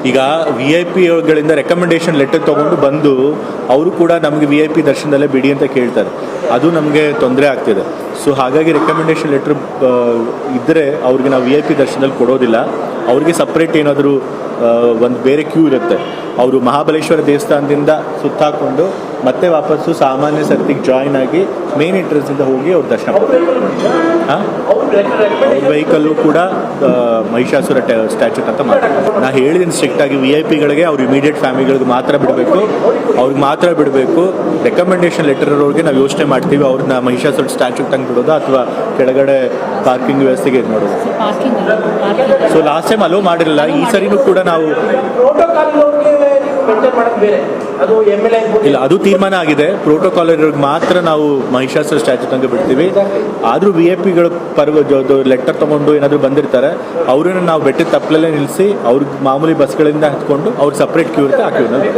ಈಗ VIP ಗಳಿಂದ recommendation letter ತೊಗೊಂಡು ಬಂದು ಅವರು ಕೂಡ ನಮಗೆ VIP ದರ್ಶನದಲ್ಲೇ ಬಿಡಿ ಅಂತ ಕೇಳ್ತಾರೆ, ಅದು ನಮಗೆ ತೊಂದರೆ ಆಗ್ತಿದೆ. ಸೊ ಹಾಗಾಗಿ ರೆಕಮೆಂಡೇಶನ್ ಲೆಟ್ರ್ ಇದ್ದರೆ ಅವ್ರಿಗೆ ನಾವು VIP ದರ್ಶನದಲ್ಲಿ ಕೊಡೋದಿಲ್ಲ. ಅವ್ರಿಗೆ ಸಪ್ರೇಟ್ ಏನಾದರೂ ಒಂದು ಬೇರೆ ಕ್ಯೂ ಇರುತ್ತೆ. ಅವರು ಮಹಾಬಲೇಶ್ವರ ದೇವಸ್ಥಾನದಿಂದ ಸುತ್ತಾಕೊಂಡು ಮತ್ತೆ ವಾಪಸ್ಸು ಸಾಮಾನ್ಯ ಸರ್ತಿಗೆ ಜಾಯಿನ್ ಆಗಿ ಮೇನ್ ಎಂಟ್ರೆನ್ಸಿಂದ ಹೋಗಿ ಅವ್ರು ದರ್ಶನ ಅವ್ರ ವೆಹಿಕಲ್ಲು ಕೂಡ ಮಹಿಷಾಸುರ ಸ್ಟ್ಯಾಚ್ಯೂಟ್ ಅಂತ ಮಾಡ್ತಾರೆ. ನಾ ಹೇಳಿದ್ದೀನಿ ಸ್ಟ್ರಿಕ್ಟಾಗಿ VIP ಗಳಿಗೆ ಅವ್ರು ಇಮಿಡಿಯೇಟ್ ಫ್ಯಾಮಿಲಿಗಳಿಗೆ ಮಾತ್ರ ಬಿಡಬೇಕು, ಅವ್ರಿಗೆ ಮಾತ್ರ ಬಿಡಬೇಕು. ರೆಕಮೆಂಡೇಶನ್ ಲೆಟರ್ ಇರೋರಿಗೆ ನಾವು ಯೋಚನೆ ಮಾಡ್ತೀವಿ ಅವ್ರನ್ನ ಮಹಿಷಾಸುರ ಸ್ಟ್ಯಾಚ್ಯೂಟ್ ತಂದು ಬಿಡೋದು ಅಥವಾ ಕೆಳಗಡೆ ಪಾರ್ಕಿಂಗ್ ವ್ಯವಸ್ಥೆಗೆ ಇದು ಮಾಡೋದು. ಸೊ ಲಾಸ್ಟ್ ಟೈಮ್ ಅಲೋ ಮಾಡಿರಲಿಲ್ಲ, ಈ ಸರಿನೂ ಕೂಡ ನಾವು ಇಲ್ಲ, ಅದು ತೀರ್ಮಾನ ಆಗಿದೆ. ಪ್ರೋಟೋಕಾಲ್ ಇರೋರಿಗೆ ಮಾತ್ರ ನಾವು ಮಹಿಷಾಸುರ ಸ್ಟ್ಯಾಚ್ಯೂ ತನಕ ಬಿಡ್ತೀವಿ. ಆದರೂ VIP ಪರ್ವ ಲೆಟರ್ ತೊಗೊಂಡು ಏನಾದರೂ ಬಂದಿರ್ತಾರೆ ಅವ್ರನ್ನ ನಾವು ಬೆಟ್ಟದ ತಪ್ಪಲಲ್ಲೇ ನಿಲ್ಲಿಸಿ ಅವ್ರಿಗೆ ಮಾಮೂಲಿ ಬಸ್ಗಳಿಂದ ಹತ್ಕೊಂಡು ಅವ್ರು ಸಪ್ರೇಟ್ ಕ್ಯೂ ಇರುತ್ತೆ ಆ ಕ್ಯೂನಲ್ಲಿ